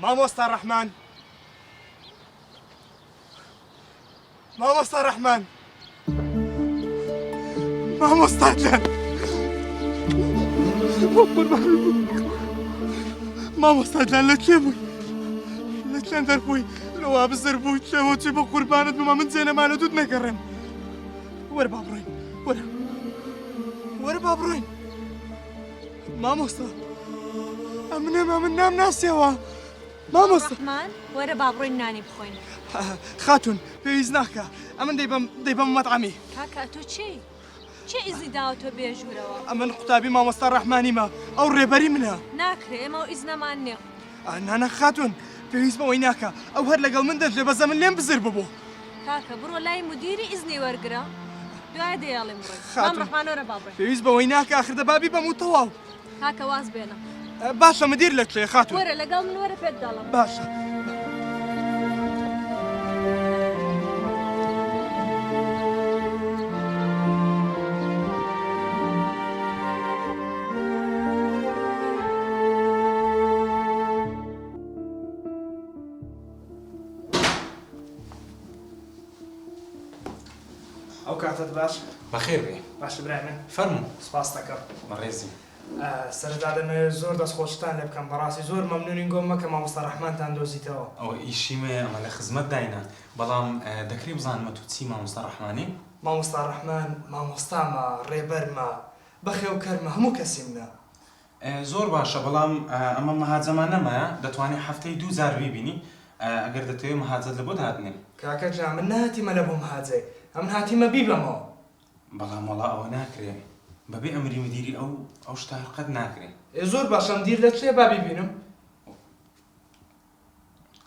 مامۆستا ڕەحمان مامۆستا ڕەحمان مامۆستاجان مامۆستاجان لەکوێ بووی لەکوێن دەربووی لەوا بزر بووی چێوەچی بە قوربانت بما من جێنەمانە دوود نەگەڕێم وەرە با بڕۆین وەرە با بڕۆین مامۆستا من نام ناسیەوە مامۆستا ڕەحمان وەرە با بڕۆین نانی بخۆین خاتون پێویست ناکە ئەمن دەیبەم مەطعەمی کاکە تۆ چی ئیزی داوە تۆ بێژوورەوە ئەمن قوتابی مامۆستا ڕەحمانیمە ئەو ڕێبەری منە ناکرێ ئێمە و ئیزنەمان نییە نانە خاتون پێویست بەوەی ناکە ئەو هەر لەگەڵ من دەژێ بەزە من لێم بزر ببوو کاکە بڕۆ لای مدیری ئیزنی وەرگرە دوای دەیاڵێم بڕۆین مام ڕەحمان وەرە با بڕۆین پێویست بەوەی ناکە ئاخر دەبابی بەم و تەواو کاکە واز بێنە باشە مدیر لەکوێ خاتون وەرە لەگەڵ من وەرە پێت دەڵم باشە ئەو کاتت باش بەخێر بێ باشە برای من فەرموو سپاس دەکەم بەڕێزی سەرەتا دەمەوێت زۆر دەستخۆشتان لێ بکەم بەڕاستی زۆر مەمنونین گۆمە کە مامۆستا ڕەحمانتان دۆزیتەوە ئەوە ئیشیمە ئەمە لە خزمەت داینە بەڵام دەکری بزانمە تو چی مامۆستا ڕەحمانی مامۆستا ڕەحمان مامۆستامە ڕێبەرمە بەخێوکەرمە هەموو کەسی منە زۆر باشە بەڵام ئەمە مەهاجەمان نەمایە دەتوانێت هەفتەی 2000 بیبینی ئەگەر دەتەوێت مەهاجەت لە بۆ داهاتنێ کاکە جا من نهاتیمە لە بۆ مەهاجەی ئەم هاتیمە بیبەمەوە بەڵام وەڵا ئەوە ناکرێ بەبێ ئەمری مدیری ئەو شتا قەت ناکرێ زۆر باشە مدیر لەکوێ با بیبینم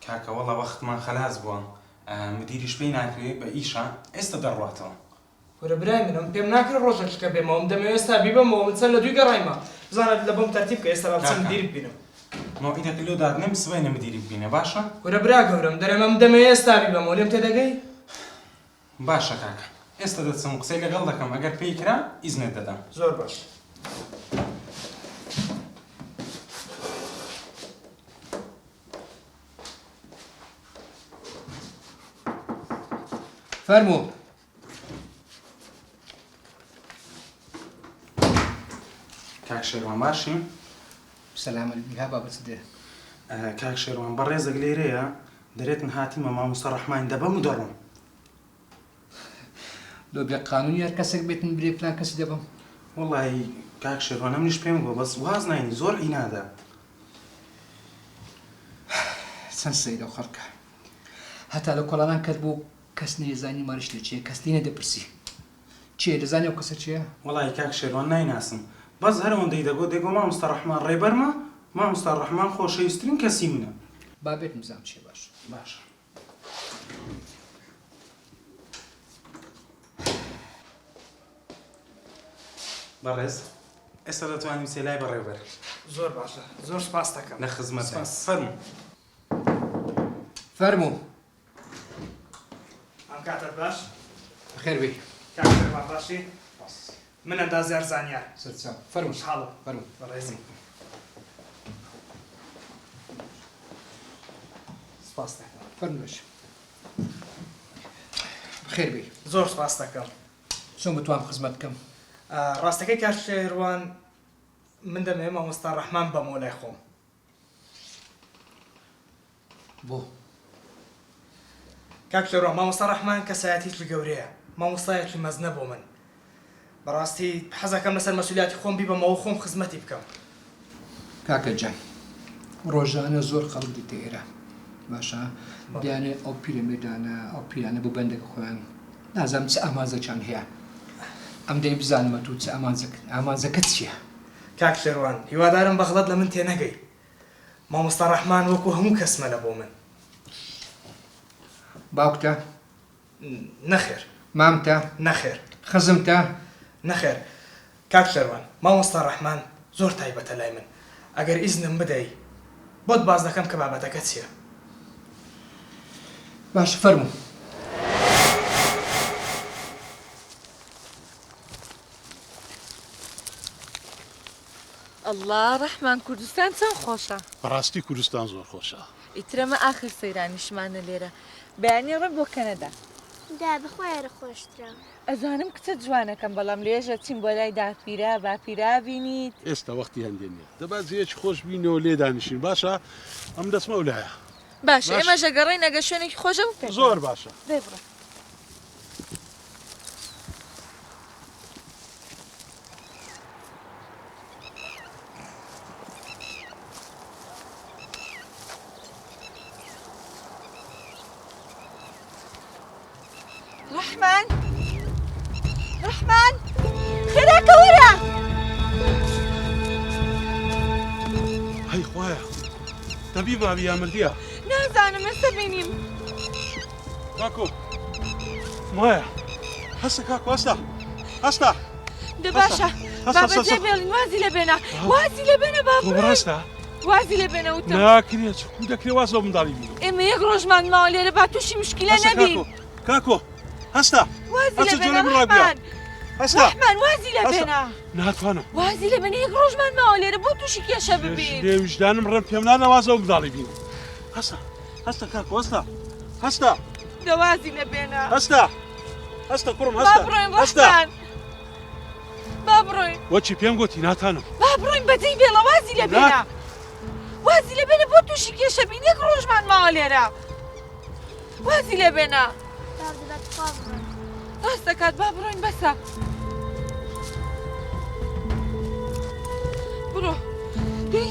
کاکە وەڵا وەختمان خەلاص بووە مدیریش پێی ناکرێ بە ئیشە ئێستا دەڕواتەوە وەرە برای منم پێم ناکرێت ڕۆژێکشکە بێمەوە دەمەوێت ئێستا بیبەمەوە من چەند لە دوی گەڕایمە بزانە لە بۆم تەرتیب کە ئێستا بچەند مدیری ببینم مۆعیدەکە لێو دادنێم سبەینە مدیری ببینێ باشە وەرە برا گەورم دەرەمەم دەمەوێت ئێستا بیبەمەوە لێم تێدەگەی باشە کاکە ئێستا دەچم قسەی لەگەڵ دەکەم ئەگەر پێی کرا ئیزنت دەدەم زۆر باش فەرموو کاک شێروان باشی سەلامە ها بابەت دێ کاک شێروان بەڕێزێک لێرەیە دەرێتن هاتیمە مامۆستا ڕەحمان دەبەم و دەڕۆم لۆ بێ قانونی هەر کەسێک بێتن برێ پلان کەسی دەبم وەڵی کاک شێروان ئەمنیش پێم گۆ بەس واز ناینی زۆر ئینادا چەند سەیرە و خەڵکە هەتا لە کۆڵانان کەت بوو کەس نێزانی ماریش لە چیە کەس لێ نەدەپرسی چیە دەزانی ئەو کەسە چییە؟ وەڵی کاک شێروان نایناسم بەس هەرەوەندەی دەگۆ مامۆستا ڕەحمان ڕێبەرمە مامۆستا ڕەحمان خۆشەویستترین کەسی منە با بێت مزام چیە باش باشە بەڕێز ئێستا دەتوانین سێ لای بەڕێوەبەر زۆر باشە زۆر سپاس دەکەم لە خزمەت فەرموو فەرموو ئەم کاتت باش خێر بێ کاکەمان باشی من ئەندازیار زانیار سەرچاو فەرموو حاڵم فەرموو بەڕێزی سپاس دەکەم فەرموو باش خێر بێ زۆر سپاس دەکەم چۆن بتوانم خزمەت بکەم ڕاستەکەی کاک شێروان من دەمەوێت مامۆستا ڕەحمان بەمەوە لای خۆم بۆ کاک شێروان مامۆستا ڕەحمان کەسایەتیی گەورەیە مامۆستایەکی مەزنە بۆ من بەڕاستی حەزەکەم لەسەر مەسئولیاتی خۆم بیبەمەوە خۆم خزمەتی بکەم کاکە جان ڕۆژانە زۆر خەڵک دیتە ئێرە باشە دیانێ ئەو پیرەمێدانە ئەو پیرانە بۆ بەندێک خۆیان نازانم چ ئامانزەکیان هەیە ئەم دەی بزانمە تو چ ئامانزەکەت چییە کاک شێروان هیوادارم بەغڵەت لە من تێنەگەی مامۆستا ڕەحمان وەکو هەموو کەسمە لە بۆ من باوکتە نەخێر مامتە نەخێر خزمتە نەخێر کاک شێروان مامۆستا ڕەحمان زۆر تایبەتە لای من ئەگەر ئیزنم بدەی بۆت باز دەکەم کە بابەتەکە چییە باش فەرموو الله ڕەحمان کوردستان چەند خۆشە بەڕاستی کوردستان زۆر خۆشە ئیترەمە ئاخر سەیرانیشمانە لێرە بەیانی ڕێ بۆ کەنەدا دا بخۆیارە خۆشترا ئەزانم کچە جوانەکەم بەڵام لێژە چین بۆ لای داپیرا باپیرا بینیت ئێستا وەختی هەندێک نییە دەبا جێکی خۆش بینەوە لێ دانیشین باشە ئەم دەسمە لایە باشە ئێمە ژەگەڕی نەگە شوێنێکی خۆشە بکەین زۆر باشە دەی بڕە ڕەحمان ڕەحمان خێراکە وەرە هەی خوایە دەبی بابی یامردیە نازانم ئێستا بینیم کاکۆ وایە هەستە کاکۆ هەستە هەستە دە باشە بابەت لێ بێڵین وازی لێ بێنە وازی لێ بێنە بابڕۆی ڕاستە وازی لێ بێنە وتم ناکرێت چکو دەکرێ وازە منداڵی بینم ئێمە یەک ڕۆژمان ماوە لێرە با تووشی مشکلە نەبین کاکۆ هەستە وازی لێ هەستە بێنە جۆرە بڕابە ڕەحمان هەستە ڕەحمان وازی لێ بێنە ناتوانم وازی لێ بێنە یەک ڕۆژمان ماوە لێرە بۆ تووشی کێشە ببین لێ وجدانم ڕێم پێم نانە وازە منداڵی بینم هەستە هەستە کاکۆ هەستە هەستە دە وازی لێ بێنە هەستە هەستە کوڕم با هەستە بڕۆین هەستە ڕەحمان با بڕۆین وەچی پێم گوتی ناتانم با بڕۆین بەدەی بێڵە وازی لێ بێنە وازی لێ بێنە بۆ تووشی کێشە بین یەک ڕۆژمان ماوە لێرە وازی لێ بێنە دا دەبێت خوا بڕۆین ڕاست دەکات با بڕۆین بەسە بڕۆ دەی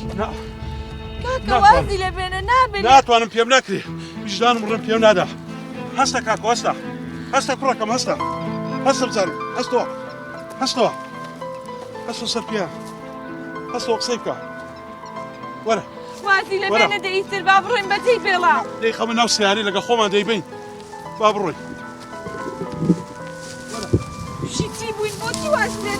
کاکە وازی لێ بێنە نابێنێ ناتوانم پێم نەکرێ وجدانم ڕێم پێم نادا هەستە کاکۆ هەستە هەستە کوڕەکەم هەستە هەستە بزانم هەستەوە هەستەوە هەستە سەر پێیان هەستەوە قسەی بکە وەرە وازی لێ وەرە. بێنە دەئیتر با بڕۆین بەدەی بێڵە دەی خەمە ناو سیارەی لەگە خۆمان دەیبین با بڕۆین شی چی بووین بۆ چی واز لێ